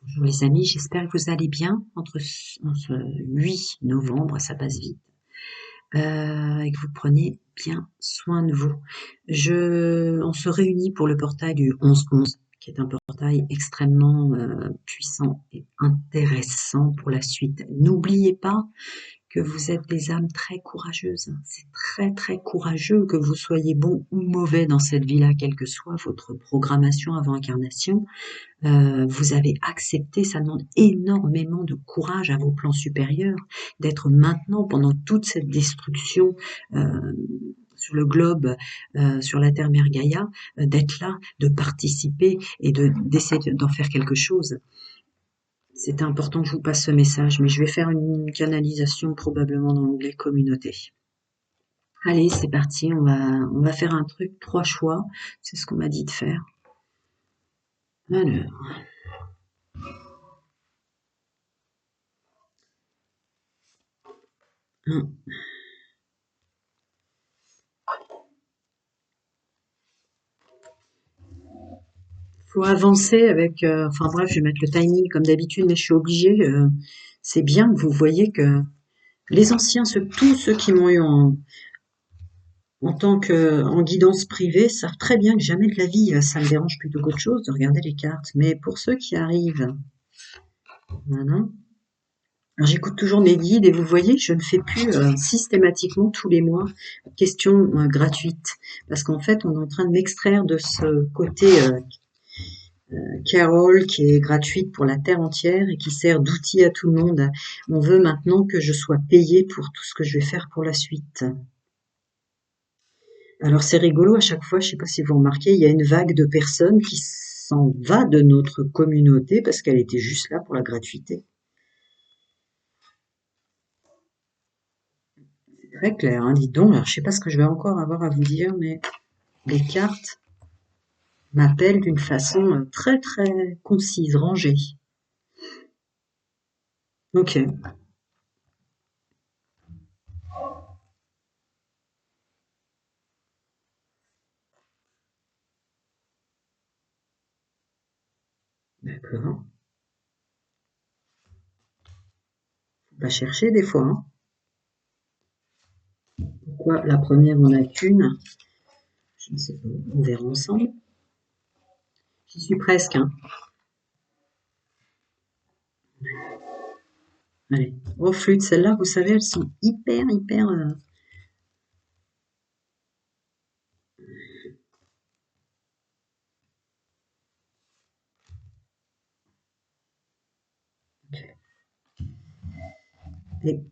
Bonjour les amis, j'espère que vous allez bien en ce 8 novembre, ça passe vite, et que vous prenez bien soin de vous. On se réunit pour le portail du 11-11, qui est un portail extrêmement puissant et intéressant pour la suite. N'oubliez pas que vous êtes des âmes très courageuses. C'est très très courageux que vous soyez bon ou mauvais dans cette vie-là, quelle que soit votre programmation avant incarnation. Vous avez accepté, ça demande énormément de courage à vos plans supérieurs, d'être maintenant pendant toute cette destruction sur le globe, sur la Terre Mère Gaïa, d'être là, de participer et d'essayer d'en faire quelque chose. C'est important que je vous passe ce message, mais je vais faire une canalisation probablement dans l'onglet communauté. Allez, c'est parti, on va faire un truc, 3 choix, c'est ce qu'on m'a dit de faire. Alors, faut avancer avec, enfin bref, je vais mettre le timing comme d'habitude, mais je suis obligée. C'est bien que vous voyez que les anciens, tous ceux qui m'ont eu en tant que en guidance privée, savent très bien que jamais de la vie, ça me dérange plutôt qu'autre chose de regarder les cartes. Mais pour ceux qui arrivent, voilà. Alors j'écoute toujours mes guides et vous voyez, je ne fais plus systématiquement tous les mois questions gratuites parce qu'en fait, on est en train de m'extraire de ce côté Carol qui est gratuite pour la terre entière et qui sert d'outil à tout le monde. On veut maintenant que je sois payée pour tout ce que je vais faire pour la suite. Alors c'est rigolo à chaque fois, je ne sais pas si vous remarquez, il y a une vague de personnes qui s'en va de notre communauté parce qu'elle était juste là pour la gratuité. C'est très clair, hein, dites donc. Alors je ne sais pas ce que je vais encore avoir à vous dire, mais les cartes m'appellent d'une façon très très concise, rangée. Ok. D'accord. Faut pas chercher des fois, hein. Pourquoi la première on n'a qu'une? Je ne sais pas, on verra ensemble. J'y suis presque, hein. Allez, aux flûtes, celles-là, vous savez, elles sont hyper. Et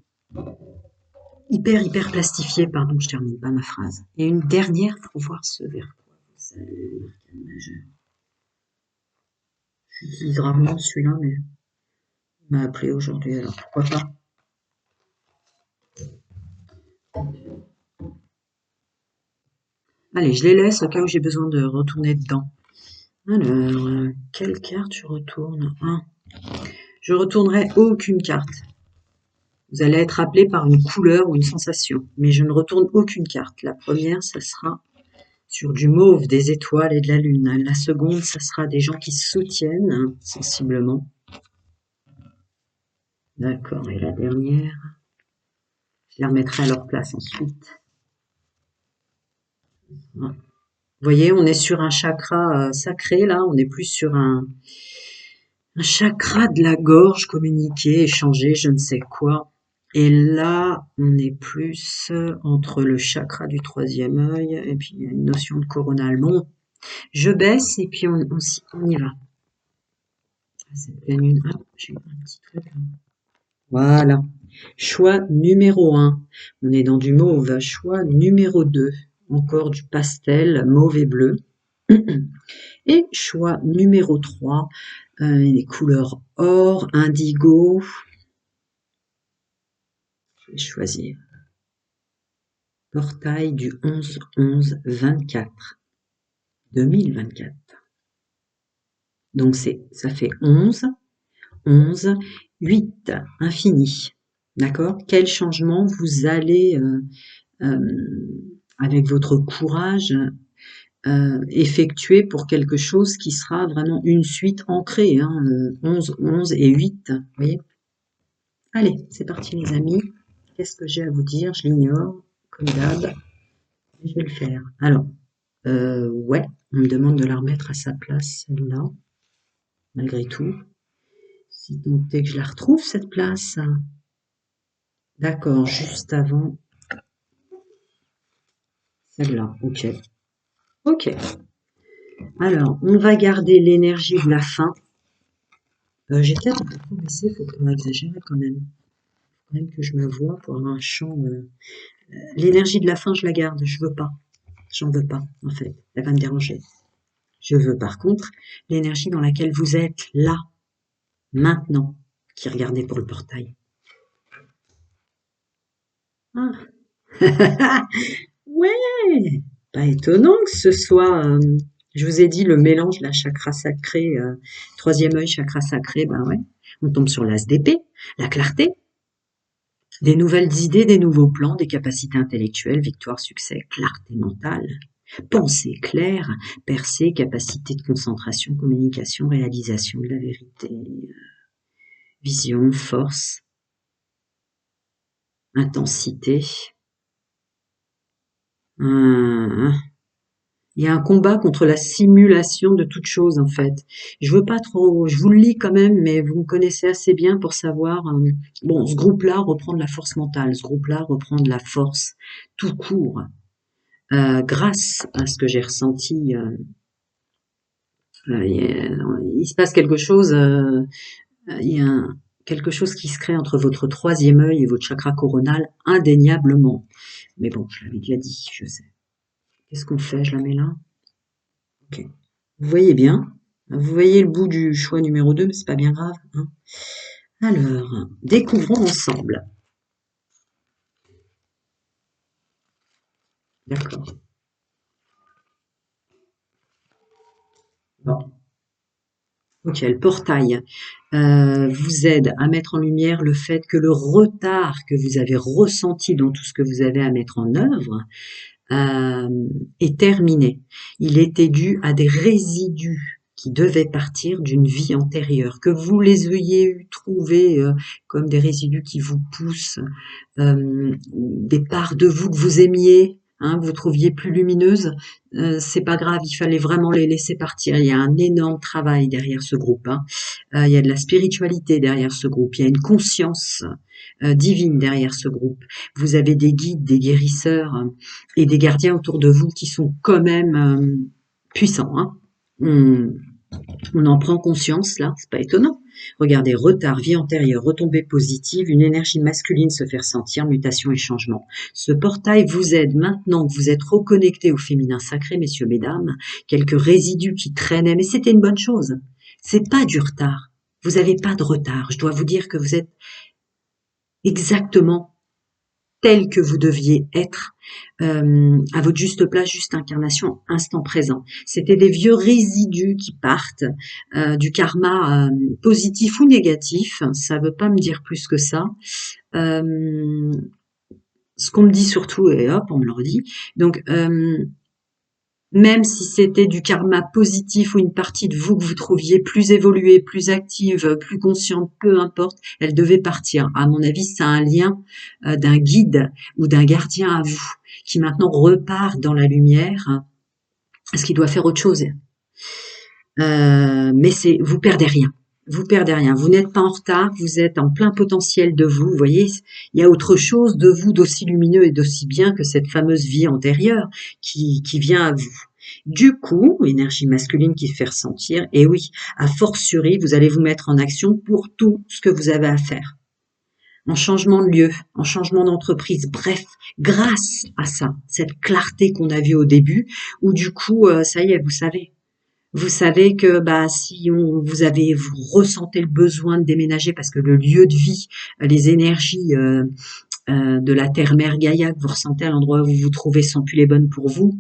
hyper plastifiées, pardon, je termine pas ma phrase. Et une dernière pour voir ce vers quoi vous allez, l'arcane majeur. J'utilise rarement celui-là, mais il m'a appelé aujourd'hui, alors pourquoi pas. Allez, je les laisse au cas où j'ai besoin de retourner dedans. Alors, quelle carte je retourne? Je retournerai aucune carte. Vous allez être appelé par une couleur ou une sensation, mais je ne retourne aucune carte. La première, ça sera sur du mauve, des étoiles et de la lune. La seconde, ça sera des gens qui soutiennent sensiblement. D'accord, et la dernière, je les remettrai à leur place ensuite. Vous voyez, on est sur un chakra sacré, là, on est plus sur un chakra de la gorge, communiquer, échanger, je ne sais quoi. Et là, on est plus entre le chakra du troisième œil et puis il y a une notion de coronal. Bon, je baisse et puis on y va. C'est pleine lune. Ah, j'ai un petit truc là. Voilà. Choix numéro 1. On est dans du mauve. Choix numéro 2. Encore du pastel, mauve et bleu. Et choix numéro 3. Les couleurs or, indigo. Je vais choisir. Portail du 11-11-24. 2024. Donc ça fait 11, 8, infini. D'accord? Quel changement vous allez, avec votre courage, effectuer pour quelque chose qui sera vraiment une suite ancrée, hein, 11, 11 et 8, vous voyez. Allez, c'est parti les amis. Qu'est-ce que j'ai à vous dire? Je l'ignore, comme d'hab. Je vais le faire. Alors, ouais, on me demande de la remettre à sa place, celle-là, malgré tout. Si tant est que je la retrouve, cette place. D'accord, juste avant celle-là. Ok. Ok. Alors, on va garder l'énergie de la fin. J'ai peut-être un peu trop baissé, faut pas exagérer quand même. Faut quand même que je me vois pour avoir un champ. L'énergie de la fin, je la garde, je veux pas. J'en veux pas, en fait. Elle va me déranger. Je veux par contre l'énergie dans laquelle vous êtes là, maintenant, qui regardez pour le portail. Ah. Ouais, pas étonnant que ce soit, je vous ai dit, le mélange, la chakra sacré, troisième œil, chakra sacré, ben ouais, on tombe sur l'as d'épée, la clarté, des nouvelles idées, des nouveaux plans, des capacités intellectuelles, victoire, succès, clarté mentale, pensée claire, percée, capacité de concentration, communication, réalisation de la vérité, vision, force, intensité. Hum, Il y a un combat contre la simulation de toute chose, en fait. Je veux pas trop, je vous le lis quand même, mais vous me connaissez assez bien pour savoir, bon, ce groupe-là reprend de la force mentale, ce groupe-là reprend de la force tout court, grâce à ce que j'ai ressenti, il se passe quelque chose, il y a quelque chose qui se crée entre votre troisième œil et votre chakra coronal, indéniablement. Mais bon, je l'avais déjà dit, je sais. Qu'est-ce qu'on fait? Je la mets là? Ok. Vous voyez bien? Vous voyez le bout du choix numéro 2, mais c'est pas bien grave, hein. Alors, découvrons ensemble. D'accord. Bon. Ok, le portail vous aide à mettre en lumière le fait que le retard que vous avez ressenti dans tout ce que vous avez à mettre en œuvre est terminé. Il était dû à des résidus qui devaient partir d'une vie antérieure, que vous les ayez trouvés comme des résidus qui vous poussent, des parts de vous que vous aimiez, hein, que vous trouviez plus lumineuses, c'est pas grave, il fallait vraiment les laisser partir. Il y a un énorme travail derrière ce groupe, hein. Il y a de la spiritualité derrière ce groupe, il y a une conscience divine derrière ce groupe. Vous avez des guides, des guérisseurs et des gardiens autour de vous qui sont quand même puissants, hein. On en prend conscience là, c'est pas étonnant. Regardez, retard, vie antérieure, retombée positive, une énergie masculine se fait ressentir, mutation et changement. Ce portail vous aide maintenant que vous êtes reconnectés au féminin sacré, messieurs, mesdames, quelques résidus qui traînaient, mais c'était une bonne chose. C'est pas du retard. Vous n'avez pas de retard. Je dois vous dire que vous êtes exactement tel que vous deviez être, à votre juste place, juste incarnation, instant présent. C'était des vieux résidus qui partent, du karma positif ou négatif, ça veut pas me dire plus que ça. Ce qu'on me dit surtout, et hop, on me le redit. Donc, même si c'était du karma positif ou une partie de vous que vous trouviez plus évoluée, plus active, plus consciente, peu importe, elle devait partir. À mon avis, c'est un lien d'un guide ou d'un gardien à vous qui maintenant repart dans la lumière, parce qu'il doit faire autre chose. Mais vous perdez rien. Vous perdez rien. Vous n'êtes pas en retard. Vous êtes en plein potentiel de vous. Vous voyez, il y a autre chose de vous d'aussi lumineux et d'aussi bien que cette fameuse vie antérieure qui vient à vous. Du coup, énergie masculine qui fait ressentir. Et oui, a fortiori, vous allez vous mettre en action pour tout ce que vous avez à faire. En changement de lieu, en changement d'entreprise, bref, grâce à ça, cette clarté qu'on a vue au début, où du coup, ça y est, vous savez que si vous ressentez le besoin de déménager parce que le lieu de vie, les énergies de la terre-mère Gaïa que vous ressentez à l'endroit où vous vous trouvez sont plus les bonnes pour vous,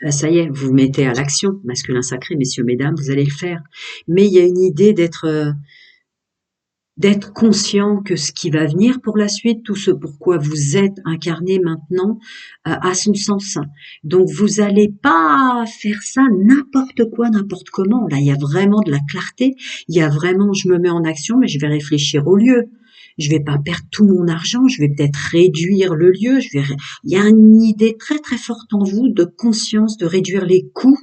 ça y est, vous vous mettez à l'action, masculin sacré, messieurs, mesdames, vous allez le faire. Mais il y a une idée d'être d'être conscient que ce qui va venir pour la suite, tout ce pourquoi vous êtes incarné maintenant, a son sens. Donc vous allez pas faire ça n'importe quoi, n'importe comment. Là, il y a vraiment de la clarté. Il y a vraiment, je me mets en action, mais je vais réfléchir au lieu. Je vais pas perdre tout mon argent. Je vais peut-être réduire le lieu. Il y a une idée très très forte en vous de conscience de réduire les coûts.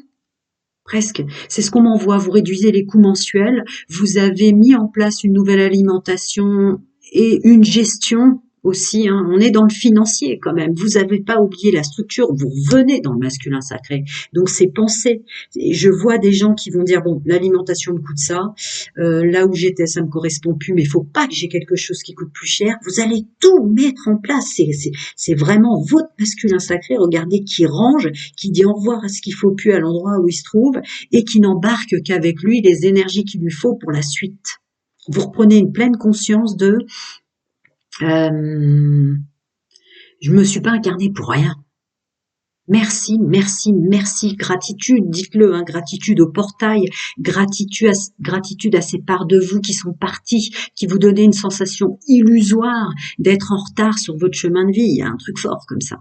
Presque. C'est ce qu'on m'envoie. Vous réduisez les coûts mensuels. Vous avez mis en place une nouvelle alimentation et une gestion aussi. Hein. On est dans le financier quand même. Vous n'avez pas oublié la structure. Vous revenez dans le masculin sacré. Donc c'est pensé. Et je vois des gens qui vont dire bon, l'alimentation me coûte ça. Là où j'étais, ça me correspond plus. Mais il faut pas que j'ai quelque chose qui coûte plus cher. Vous allez tout mettre en place. C'est vraiment votre masculin sacré. Regardez qui range, qui dit au revoir à ce qu'il faut plus à l'endroit où il se trouve et qui n'embarque qu'avec lui les énergies qu'il lui faut pour la suite. Vous reprenez une pleine conscience de je me suis pas incarné pour rien. Merci, merci, merci, gratitude, dites-le, hein, gratitude au portail, gratitude à ces parts de vous qui sont parties, qui vous donnaient une sensation illusoire d'être en retard sur votre chemin de vie. Il y a un truc fort comme ça.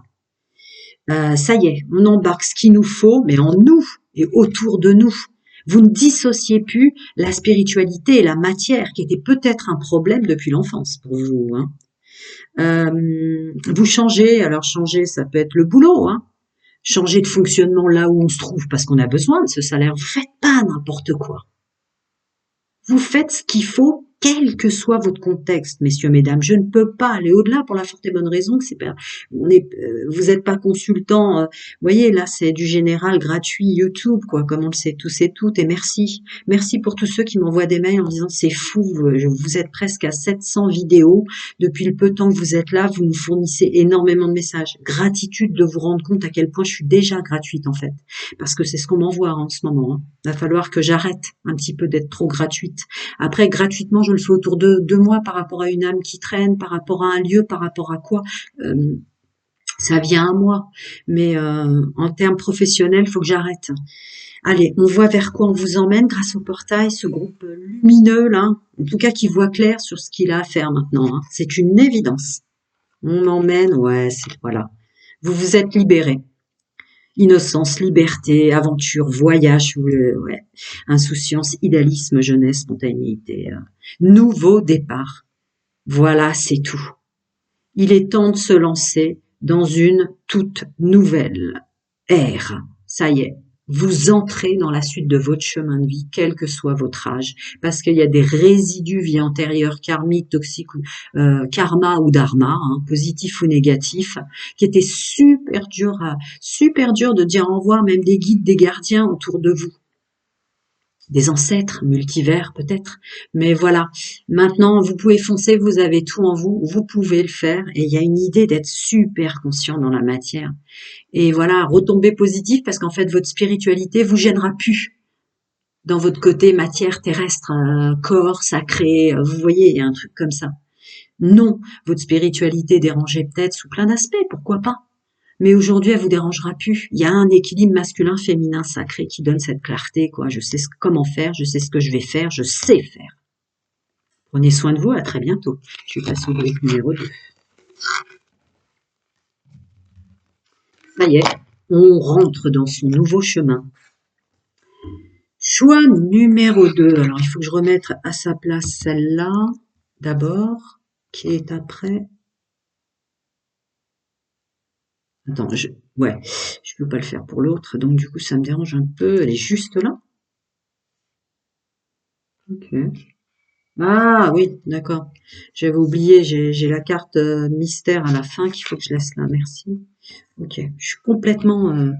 Ça y est, on embarque ce qu'il nous faut, mais en nous et autour de nous. Vous ne dissociez plus la spiritualité et la matière, qui était peut-être un problème depuis l'enfance pour vous. Hein. Vous changez, alors changer, ça peut être le boulot, hein. Changer de fonctionnement là où on se trouve parce qu'on a besoin de ce salaire. Vous faites pas n'importe quoi. Vous faites ce qu'il faut, quel que soit votre contexte, messieurs, mesdames. Je ne peux pas aller au-delà pour la forte et bonne raison que c'est pas, vous n'êtes pas consultant. Vous voyez, là, c'est du général gratuit YouTube, quoi, comme on le sait tous et toutes. Et merci. Merci pour tous ceux qui m'envoient des mails en disant c'est fou, vous êtes presque à 700 vidéos. Depuis le peu de temps que vous êtes là, vous nous fournissez énormément de messages. Gratitude de vous rendre compte à quel point je suis déjà gratuite, en fait. Parce que c'est ce qu'on m'envoie en ce moment. Hein. Il va falloir que j'arrête un petit peu d'être trop gratuite. Après, gratuitement, je le fais autour de moi par rapport à une âme qui traîne, par rapport à un lieu, par rapport à quoi. Ça vient à moi. Mais en termes professionnels, il faut que j'arrête. Allez, on voit vers quoi on vous emmène grâce au portail, ce groupe lumineux, là. En tout cas, qui voit clair sur ce qu'il a à faire maintenant. Hein. C'est une évidence. On emmène, ouais, voilà. Vous vous êtes libérés. Innocence, liberté, aventure, voyage, ouais. Insouciance, idéalisme, jeunesse, spontanéité. Nouveau départ. Voilà, c'est tout. Il est temps de se lancer dans une toute nouvelle ère. Ça y est. Vous entrez dans la suite de votre chemin de vie, quel que soit votre âge, parce qu'il y a des résidus vie antérieure, karmiques, toxiques, karma ou dharma, hein, positifs ou négatifs, qui étaient super durs de dire au revoir, même des guides, des gardiens autour de vous. Des ancêtres, multivers peut-être, mais voilà. Maintenant, vous pouvez foncer, vous avez tout en vous, vous pouvez le faire, et il y a une idée d'être super conscient dans la matière. Et voilà, retombez positif parce qu'en fait, votre spiritualité vous gênera plus dans votre côté matière terrestre, corps sacré. Vous voyez, il y a un truc comme ça. Non, votre spiritualité dérangeait peut-être sous plein d'aspects, pourquoi pas. Mais aujourd'hui, elle vous dérangera plus. Il y a un équilibre masculin-féminin sacré qui donne cette clarté, quoi. Je sais comment faire, je sais ce que je vais faire, je sais faire. Prenez soin de vous, à très bientôt. Je passe au brique numéro 2. Ça y est, on rentre dans son nouveau chemin. Choix numéro 2. Alors, il faut que je remette à sa place celle-là, d'abord, qui est après. Attends, je peux pas le faire pour l'autre, donc du coup, ça me dérange un peu. Elle est juste là. Ok. Ah oui, d'accord. J'avais oublié, j'ai la carte mystère à la fin qu'il faut que je laisse là. Merci. Ok, je suis complètement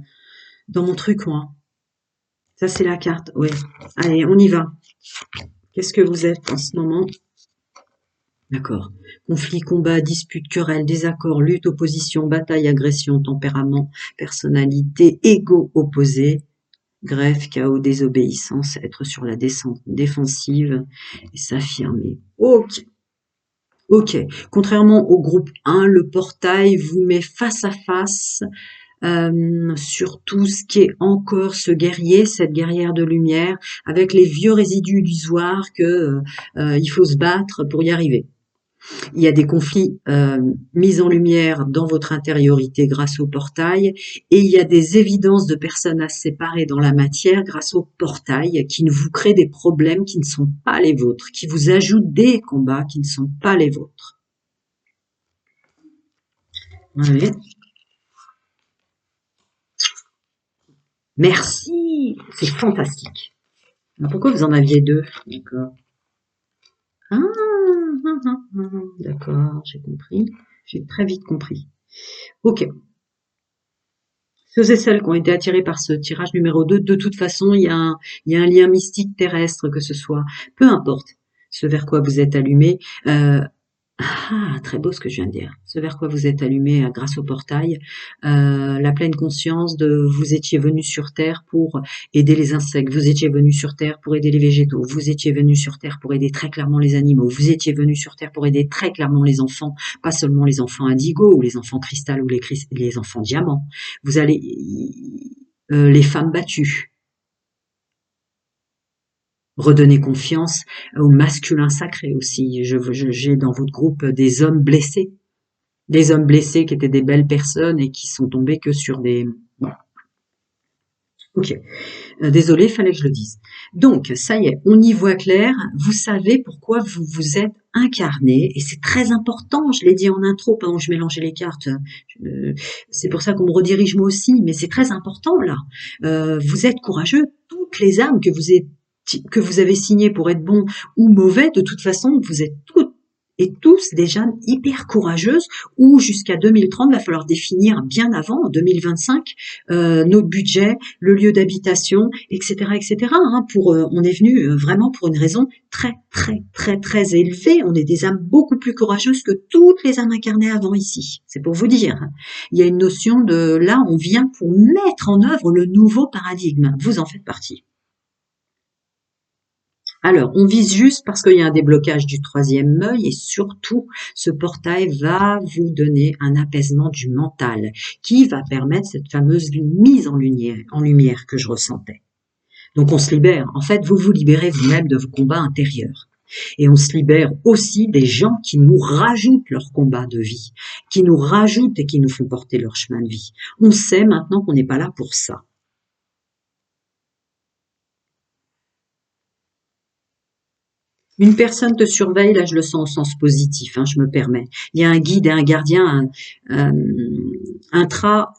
dans mon truc, moi. Ça, c'est la carte. Oui. Allez, on y va. Qu'est-ce que vous êtes en ce moment? D'accord. Conflit, combat, dispute, querelle, désaccord, lutte, opposition, bataille, agression, tempérament, personnalité, ego opposé, greffe, chaos, désobéissance, être sur la défensive et s'affirmer. Ok. Ok. Contrairement au groupe 1, le portail vous met face à face sur tout ce qui est encore ce guerrier, cette guerrière de lumière, avec les vieux résidus illusoires que il faut se battre pour y arriver. Il y a des conflits mis en lumière dans votre intériorité grâce au portail, et il y a des évidences de personnes à séparer dans la matière grâce au portail qui vous créent des problèmes qui ne sont pas les vôtres, qui vous ajoutent des combats qui ne sont pas les vôtres. Oui. Merci, c'est fantastique. Alors pourquoi vous en aviez deux? D'accord. D'accord, j'ai compris. J'ai très vite compris. Ok. Ceux et celles qui ont été attirés par ce tirage numéro 2, de toute façon, il y a un lien mystique terrestre, que ce soit, peu importe ce vers quoi vous êtes allumé. Très beau ce que je viens de dire. Ce vers quoi vous êtes allumé grâce au portail, la pleine conscience de vous étiez venu sur Terre pour aider les insectes, vous étiez venu sur Terre pour aider les végétaux, vous étiez venu sur Terre pour aider très clairement les animaux, vous étiez venu sur Terre pour aider très clairement les enfants, pas seulement les enfants indigo ou les enfants cristal ou les enfants diamants. Vous allez les femmes battues, redonner confiance au masculin sacré aussi. J'ai dans votre groupe des hommes blessés qui étaient des belles personnes et qui sont tombés que sur des... Bon. Ok. Désolé, fallait que je le dise. Donc, ça y est, on y voit clair. Vous savez pourquoi vous vous êtes incarné, et c'est très important. Je l'ai dit en intro pendant que je mélangeais les cartes. C'est pour ça qu'on me redirige moi aussi, mais c'est très important là. Vous êtes courageux. Toutes les âmes que vous avez signées pour être bon ou mauvais, de toute façon, vous êtes toutes et tous des jeunes hyper courageuses, où jusqu'à 2030, il va falloir définir bien avant, en 2025, notre budget, le lieu d'habitation, etc., etc. On est venu vraiment pour une raison très, très, très, très élevée. On est des âmes beaucoup plus courageuses que toutes les âmes incarnées avant ici. C'est pour vous dire. Il y a une notion de, là, on vient pour mettre en œuvre le nouveau paradigme. Vous en faites partie. Alors, on vise juste parce qu'il y a un déblocage du troisième œil, et surtout, ce portail va vous donner un apaisement du mental qui va permettre cette fameuse mise en lumière que je ressentais. Donc, on se libère. En fait, vous vous libérez vous-même de vos combats intérieurs. Et on se libère aussi des gens qui nous rajoutent leur combat de vie, qui nous rajoutent et qui nous font porter leur chemin de vie. On sait maintenant qu'on n'est pas là pour ça. Une personne te surveille, là je le sens au sens positif, je me permets. Il y a un guide et un gardien,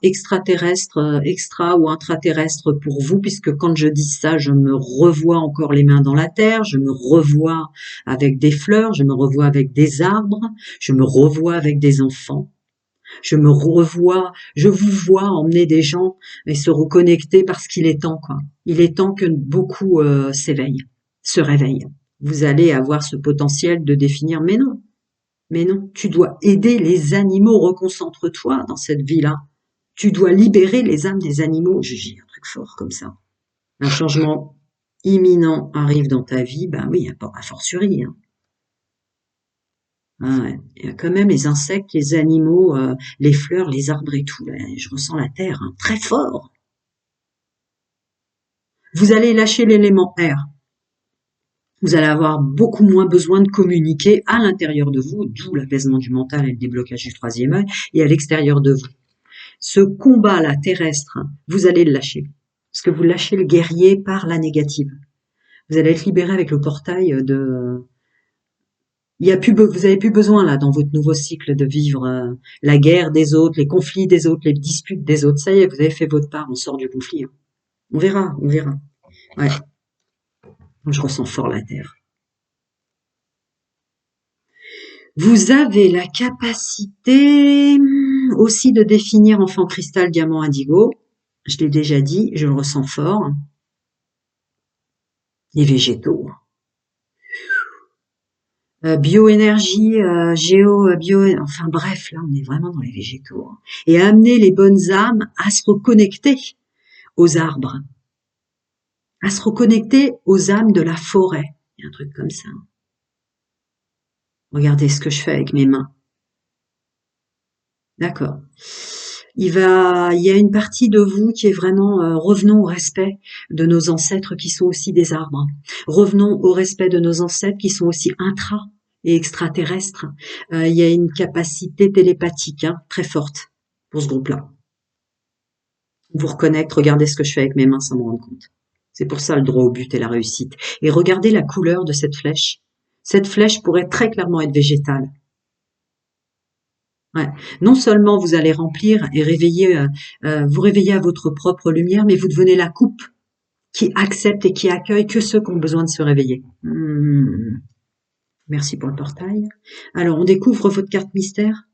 extraterrestre, extra ou intraterrestre pour vous, puisque quand je dis ça, je me revois encore les mains dans la terre, je me revois avec des fleurs, je me revois avec des arbres, je me revois avec des enfants. Je vous vois emmener des gens et se reconnecter parce qu'il est temps, quoi. Il est temps que beaucoup se réveillent. Vous allez avoir ce potentiel de définir, mais non, tu dois aider les animaux, reconcentre-toi dans cette vie-là. Tu dois libérer les âmes des animaux. J'ai un truc fort comme ça. Un changement imminent arrive dans ta vie, ben oui, a fortiori. Ouais. Il y a quand même les insectes, les animaux, les fleurs, les arbres et tout. Là, je ressens la terre très fort. Vous allez lâcher l'élément air. Vous allez avoir beaucoup moins besoin de communiquer à l'intérieur de vous, d'où l'apaisement du mental et le déblocage du troisième œil, et à l'extérieur de vous. Ce combat-là terrestre, vous allez le lâcher. Parce que vous lâchez le guerrier par la négative. Vous allez être libéré avec le portail de... vous avez plus besoin là dans votre nouveau cycle de vivre la guerre des autres, les conflits des autres, les disputes des autres. Ça y est, vous avez fait votre part, on sort du conflit. On verra, on verra. Ouais. Je ressens fort la terre. Vous avez la capacité aussi de définir enfant cristal, diamant, indigo. Je l'ai déjà dit, je le ressens fort. Les végétaux. Bioénergie, enfin bref, là on est vraiment dans les végétaux. Et amener les bonnes âmes à se reconnecter aux arbres, à se reconnecter aux âmes de la forêt. Il y a un truc comme ça. Regardez ce que je fais avec mes mains. D'accord. Il y a une partie de vous qui est vraiment, revenons au respect de nos ancêtres qui sont aussi des arbres. Revenons au respect de nos ancêtres qui sont aussi intra et extraterrestres. Il y a une capacité télépathique, hein, très forte pour ce groupe-là. Vous reconnecte, regardez ce que je fais avec mes mains sans me rendre compte. C'est pour ça le droit au but et la réussite. Et regardez la couleur de cette flèche. Cette flèche pourrait très clairement être végétale. Ouais. Non seulement vous allez remplir et réveiller, vous réveiller à votre propre lumière, mais vous devenez la coupe qui accepte et qui accueille que ceux qui ont besoin de se réveiller. Merci pour le portail. Alors, on découvre votre carte mystère.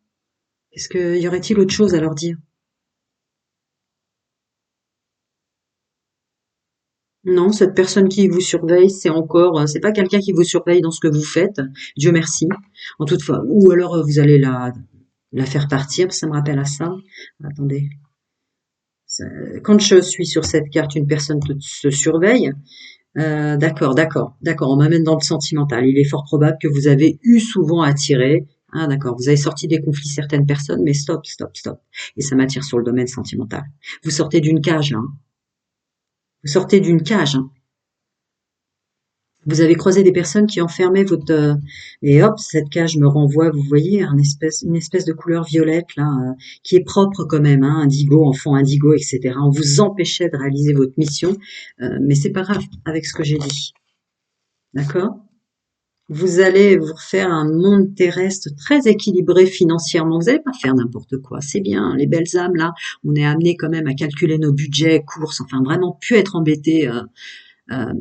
Est-ce qu'il y aurait-il autre chose à leur dire? Non, cette personne qui vous surveille, c'est encore, c'est pas quelqu'un qui vous surveille dans ce que vous faites. Dieu merci. En toute fois, ou alors vous allez la faire partir. Ça me rappelle à ça. Attendez. Quand je suis sur cette carte, une personne se surveille. D'accord. On m'amène dans le sentimental. Il est fort probable que vous avez eu souvent à tirer. Ah, d'accord. Vous avez sorti des conflits certaines personnes, mais stop. Et ça m'attire sur le domaine sentimental. Vous sortez d'une cage, là, hein. Vous sortez d'une cage, hein. Vous avez croisé des personnes qui enfermaient votre et hop, cette cage me renvoie, vous voyez, une espèce de couleur violette là, qui est propre quand même, hein, indigo, enfant indigo, etc. On vous empêchait de réaliser votre mission, mais c'est pas grave avec ce que j'ai dit, d'accord? Vous allez vous refaire un monde terrestre très équilibré financièrement. Vous n'allez pas faire n'importe quoi. C'est bien, les belles âmes là. On est amené quand même à calculer nos budgets, courses, enfin vraiment plus être embêté. Euh,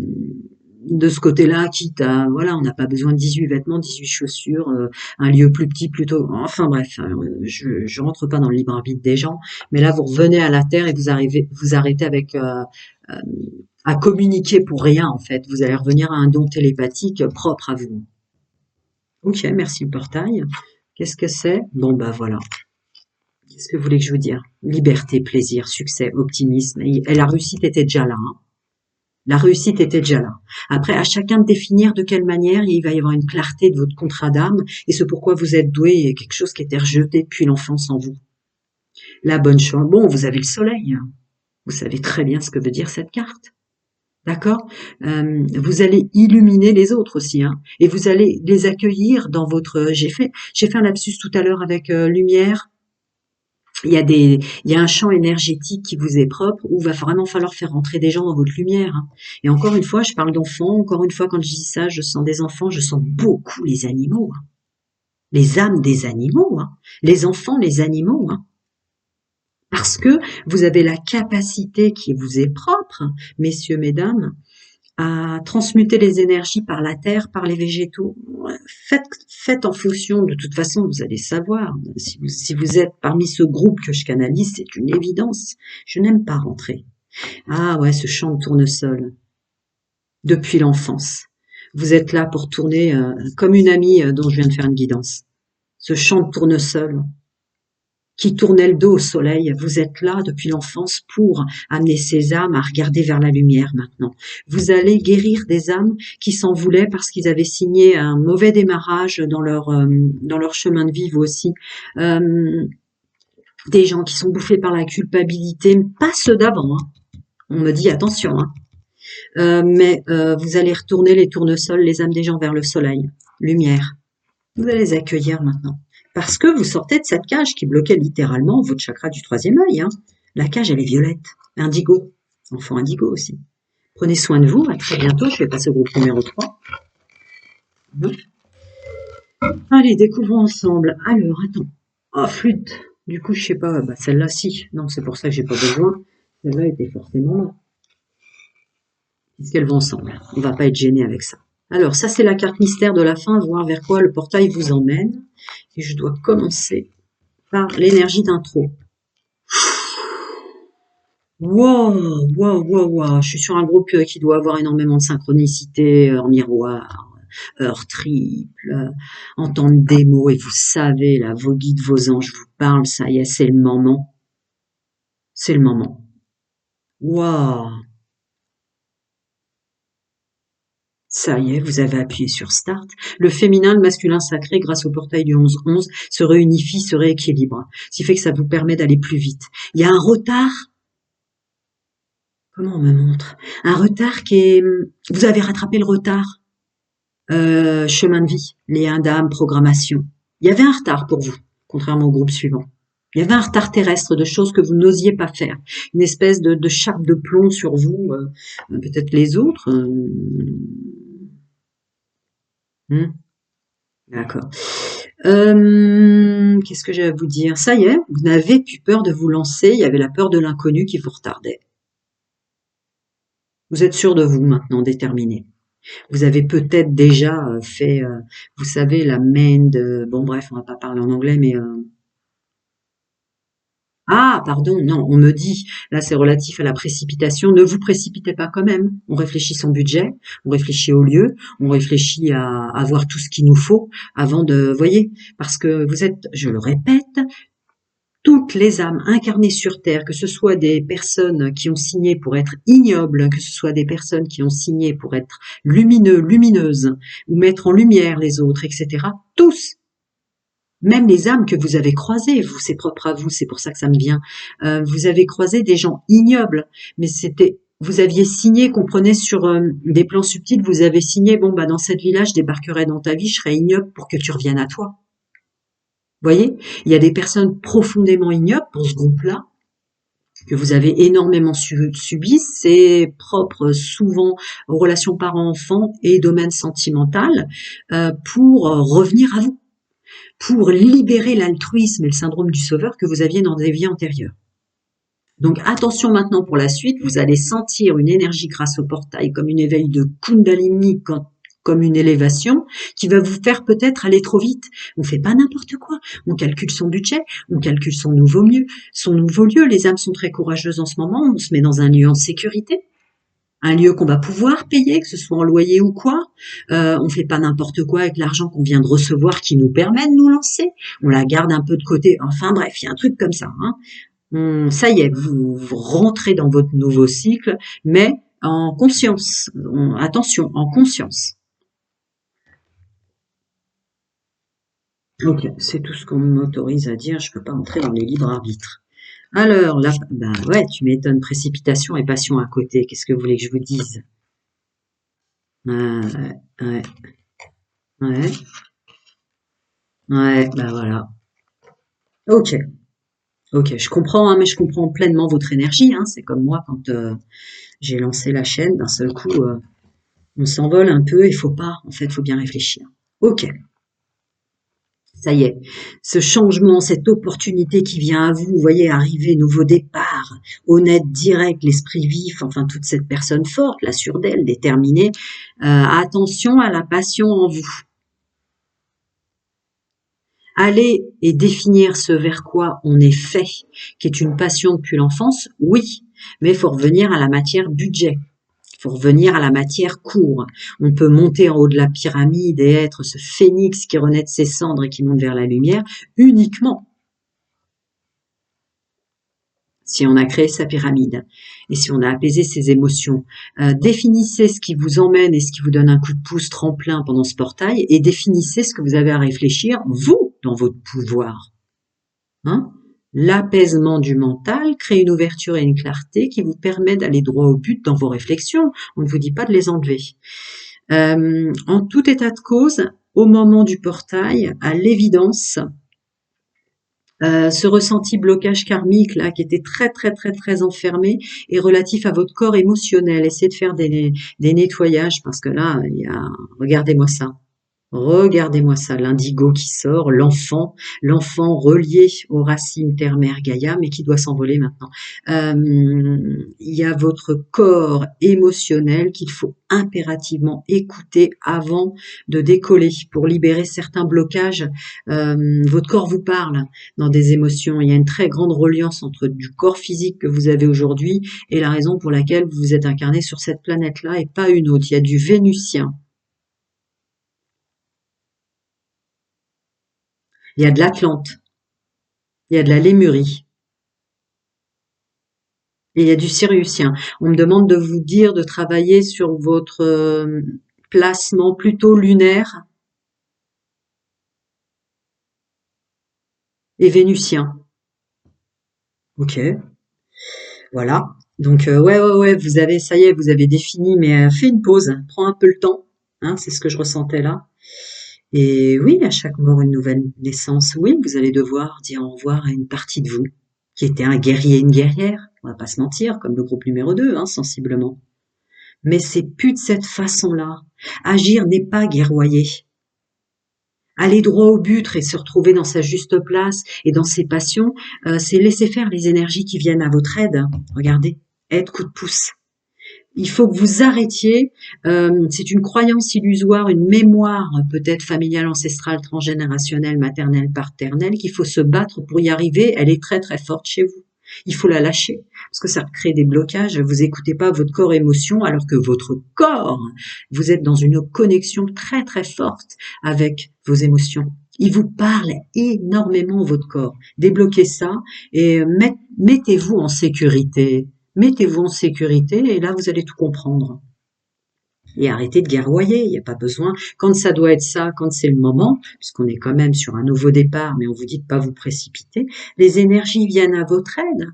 de ce côté-là, quitte à, voilà, on n'a pas besoin de 18 vêtements, 18 chaussures, un lieu plus petit plutôt, enfin bref, je rentre pas dans le libre arbitre des gens, mais là vous revenez à la terre et vous arrêtez avec euh, à communiquer pour rien en fait. Vous allez revenir à un don télépathique propre à vous. Ok, merci le portail. Qu'est-ce que c'est? Bon bah voilà. Qu'est-ce que vous voulez que je vous dise? Liberté, plaisir, succès, optimisme. Et la réussite était déjà là, hein. La réussite était déjà là. Après, à chacun de définir de quelle manière il va y avoir une clarté de votre contrat d'âme et ce pourquoi vous êtes doué et quelque chose qui était rejeté depuis l'enfance en vous. La bonne chose. Bon, vous avez le soleil, hein. Vous savez très bien ce que veut dire cette carte. D'accord. Vous allez illuminer les autres aussi, hein, et vous allez les accueillir dans votre. J'ai fait un lapsus tout à l'heure avec lumière. Il y a un champ énergétique qui vous est propre où va vraiment falloir faire rentrer des gens dans votre lumière, hein. Et encore une fois, je parle d'enfants. Encore une fois, quand je dis ça, je sens des enfants. Je sens beaucoup les animaux, hein. Les âmes des animaux, hein. Les enfants, les animaux, hein. Parce que vous avez la capacité qui vous est propre, messieurs, mesdames, à transmuter les énergies par la terre, par les végétaux. Faites en fonction, de toute façon, vous allez savoir. Si vous êtes parmi ce groupe que je canalise, c'est une évidence. Je n'aime pas rentrer. Ah ouais, ce chant de tournesol, depuis l'enfance. Vous êtes là pour tourner comme une amie dont je viens de faire une guidance. Ce chant de tournesol, qui tournait le dos au soleil. Vous êtes là depuis l'enfance pour amener ces âmes à regarder vers la lumière maintenant. Vous allez guérir des âmes qui s'en voulaient parce qu'ils avaient signé un mauvais démarrage dans leur chemin de vie, vous aussi. Euh, des gens qui sont bouffés par la culpabilité, pas ceux d'avant, hein. On me dit attention, hein. Mais vous allez retourner les tournesols, les âmes des gens vers le soleil, lumière. Vous allez les accueillir maintenant. Parce que vous sortez de cette cage qui bloquait littéralement votre chakra du troisième œil, hein. La cage, elle est violette. Indigo. Enfant indigo aussi. Prenez soin de vous. À très bientôt. Je vais passer au groupe numéro 3. Allez, découvrons ensemble. Alors, attends. Oh, flûte. Du coup, je sais pas. Bah, celle-là, si. Non, c'est pour ça que j'ai pas besoin. Celle-là était forcément là. Puisqu'elles vont ensemble. On va pas être gêné avec ça. Alors, ça, c'est la carte mystère de la fin. Voir vers quoi le portail vous emmène. Et je dois commencer par l'énergie d'intro. Wow. Je suis sur un groupe qui doit avoir énormément de synchronicité, heure miroir, heure triple, en temps de démo, et vous savez, là, vos guides, vos anges vous parlent, ça y est, c'est le moment. C'est le moment. Waouh! Ça y est, vous avez appuyé sur Start. Le féminin, le masculin sacré, grâce au portail du 11-11, se réunifie, se rééquilibre. Ce qui fait que ça vous permet d'aller plus vite. Il y a un retard. Comment on me montre? Un retard qui est... Vous avez rattrapé le retard. Chemin de vie, lien d'âme, programmation. Il y avait un retard pour vous, contrairement au groupe suivant. Il y avait un retard terrestre de choses que vous n'osiez pas faire. Une espèce de chape de plomb sur vous, peut-être les autres. D'accord. Qu'est-ce que j'ai à vous dire? Ça y est, vous n'avez plus peur de vous lancer. Il y avait la peur de l'inconnu qui vous retardait. Vous êtes sûr de vous maintenant, déterminé. Vous avez peut-être déjà fait, vous savez, la main de... Bon, bref, on va pas parler en anglais, mais... Ah, pardon, non, on me dit, là c'est relatif à la précipitation, ne vous précipitez pas quand même. On réfléchit son budget, on réfléchit au lieu, on réfléchit à avoir tout ce qu'il nous faut avant de... Voyez, parce que vous êtes, je le répète, toutes les âmes incarnées sur Terre, que ce soit des personnes qui ont signé pour être ignobles, que ce soit des personnes qui ont signé pour être lumineux, lumineuses, ou mettre en lumière les autres, etc. Tous, même les âmes que vous avez croisées, vous, c'est propre à vous, c'est pour ça que ça me vient. Vous avez croisé des gens ignobles, mais c'était, vous aviez signé, comprenez, sur des plans subtils, vous avez signé, bon, bah, dans cette vie-là, je débarquerai dans ta vie, je serai ignoble pour que tu reviennes à toi. Voyez, il y a des personnes profondément ignobles pour ce groupe-là, que vous avez énormément subi, c'est propre souvent aux relations parents-enfants et domaine sentimental, pour revenir à vous, pour libérer l'altruisme et le syndrome du sauveur que vous aviez dans des vies antérieures. Donc attention maintenant pour la suite, vous allez sentir une énergie grâce au portail comme une éveil de Kundalini comme une élévation qui va vous faire peut-être aller trop vite. On fait pas n'importe quoi. On calcule son budget, on calcule son nouveau lieu. Les âmes sont très courageuses en ce moment. On se met dans un lieu en sécurité. Un lieu qu'on va pouvoir payer, que ce soit en loyer ou quoi. On fait pas n'importe quoi avec l'argent qu'on vient de recevoir qui nous permet de nous lancer. On la garde un peu de côté. Enfin bref, il y a un truc comme ça. Ça y est, vous rentrez dans votre nouveau cycle, mais en conscience. Attention, en conscience. Ok, c'est tout ce qu'on m'autorise à dire. Je peux pas entrer dans les libres arbitres. Alors, là, bah ouais, tu m'étonnes. Précipitation et passion à côté. Qu'est-ce que vous voulez que je vous dise? Ouais, ouais, ouais, ouais, bah voilà. Ok, ok, je comprends, hein, mais je comprends pleinement votre énergie. Hein. C'est comme moi quand j'ai lancé la chaîne. D'un seul coup, on s'envole un peu. Il faut pas. En fait, faut bien réfléchir. Ok. Ça y est, ce changement, cette opportunité qui vient à vous, vous voyez, arriver, nouveau départ, honnête, direct, l'esprit vif, enfin toute cette personne forte, la sûre d'elle, déterminée. Attention à la passion en vous. Aller et définir ce vers quoi on est fait, qui est une passion depuis l'enfance, oui, mais il faut revenir à la matière budget. Il faut revenir à la matière court. On peut monter en haut de la pyramide et être ce phénix qui renaît de ses cendres et qui monte vers la lumière uniquement si on a créé sa pyramide et si on a apaisé ses émotions. Définissez ce qui vous emmène et ce qui vous donne un coup de pouce tremplin pendant ce portail et définissez ce que vous avez à réfléchir, vous, dans votre pouvoir. Hein. L'apaisement du mental crée une ouverture et une clarté qui vous permet d'aller droit au but dans vos réflexions. On ne vous dit pas de les enlever. En tout état de cause, au moment du portail, à l'évidence, ce ressenti blocage karmique là qui était très très très très enfermé est relatif à votre corps émotionnel. Essayez de faire des nettoyages parce que là, il y a, regardez-moi ça. Regardez-moi ça, l'indigo qui sort, l'enfant relié aux racines terre-mère Gaïa, mais qui doit s'envoler maintenant. Il y a votre corps émotionnel qu'il faut impérativement écouter avant de décoller pour libérer certains blocages. Votre corps vous parle dans des émotions. Il y a une très grande reliance entre du corps physique que vous avez aujourd'hui et la raison pour laquelle vous vous êtes incarné sur cette planète-là et pas une autre. Il y a du vénusien. Il y a de l'Atlante, il y a de la Lémurie et il y a du Siriusien. On me demande de vous dire de travailler sur votre placement plutôt lunaire et vénusien. Ok, voilà. Donc ouais, vous avez, ça y est, vous avez défini, mais fais une pause, prends un peu le temps. Hein, c'est ce que je ressentais là. Et oui, à chaque mort, une nouvelle naissance. Oui, vous allez devoir dire au revoir à une partie de vous qui était un guerrier et une guerrière. On va pas se mentir, comme le groupe numéro 2, hein, sensiblement. Mais c'est plus de cette façon-là. Agir n'est pas guerroyer. Aller droit au but et se retrouver dans sa juste place et dans ses passions, c'est laisser faire les énergies qui viennent à votre aide. Regardez, aide, coup de pouce. Il faut que vous arrêtiez, c'est une croyance illusoire, une mémoire peut-être familiale, ancestrale, transgénérationnelle, maternelle, paternelle, qu'il faut se battre pour y arriver. Elle est très très forte chez vous. Il faut la lâcher parce que ça crée des blocages. Vous écoutez pas votre corps émotion alors que votre corps, vous êtes dans une connexion très très forte avec vos émotions. Il vous parle énormément votre corps. Débloquez ça et mettez-vous en sécurité. Mettez-vous en sécurité et là vous allez tout comprendre. Et arrêtez de guerroyer, il n'y a pas besoin. Quand ça doit être ça, quand c'est le moment, puisqu'on est quand même sur un nouveau départ, mais on vous dit de pas vous précipiter, les énergies viennent à votre aide.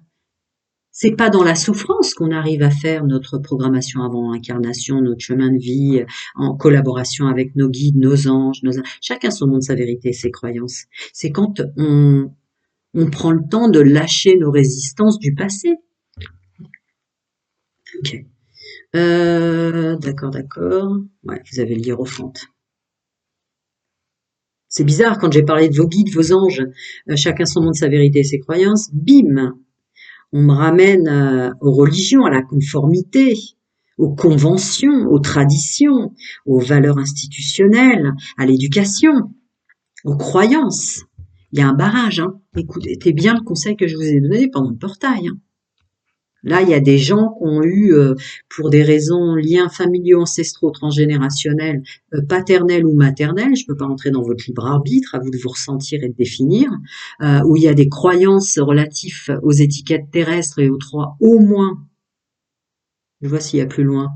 C'est pas dans la souffrance qu'on arrive à faire notre programmation avant l'incarnation, notre chemin de vie, en collaboration avec nos guides, nos anges, chacun son monde, sa vérité, ses croyances. C'est quand on prend le temps de lâcher nos résistances du passé. Ok. D'accord. Ouais, vous avez le hiérophante. C'est bizarre, quand j'ai parlé de vos guides, vos anges, chacun son monde, sa vérité et ses croyances, bim, on me ramène aux religions, à la conformité, aux conventions, aux traditions, aux valeurs institutionnelles, à l'éducation, aux croyances. Il y a un barrage, hein. Écoutez bien le conseil que je vous ai donné pendant le portail, hein. Là, il y a des gens qui ont eu, pour des raisons liens familiaux, ancestraux, transgénérationnels, paternels ou maternels, je ne peux pas entrer dans votre libre arbitre, à vous de vous ressentir et de définir, où il y a des croyances relatives aux étiquettes terrestres et aux trois au moins. Je vois s'il y a plus loin.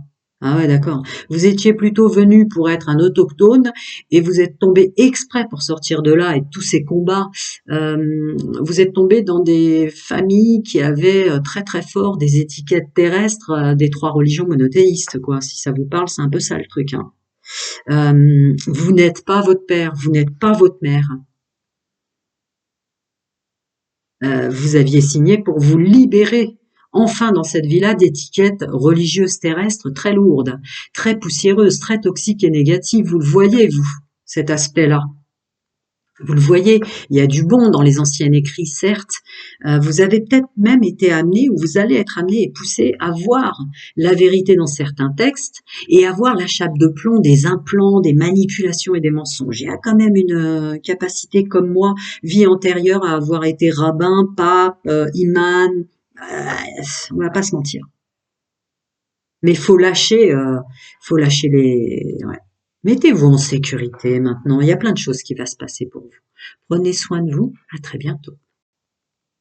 Ah ouais, d'accord. Vous étiez plutôt venu pour être un autochtone et vous êtes tombé exprès pour sortir de là et de tous ces combats. Vous êtes tombé dans des familles qui avaient très très fort des étiquettes terrestres des trois religions monothéistes, quoi. Si ça vous parle, c'est un peu ça le truc, hein. Vous n'êtes pas votre père, vous n'êtes pas votre mère. Vous aviez signé pour vous libérer enfin dans cette vie-là d'étiquettes religieuses terrestres très lourdes, très poussiéreuses, très toxiques et négatives. Vous le voyez, vous, cet aspect-là. Vous le voyez, il y a du bon dans les anciens écrits, certes. Vous avez peut-être même été amené, ou vous allez être amené et poussé à voir la vérité dans certains textes et à voir la chape de plomb des implants, des manipulations et des mensonges. Il y a quand même une capacité, comme moi, vie antérieure à avoir été rabbin, pape, imam. On va pas se mentir. Mais faut lâcher les. Ouais. Mettez-vous en sécurité maintenant. Il y a plein de choses qui vont se passer pour vous. Prenez soin de vous. À très bientôt.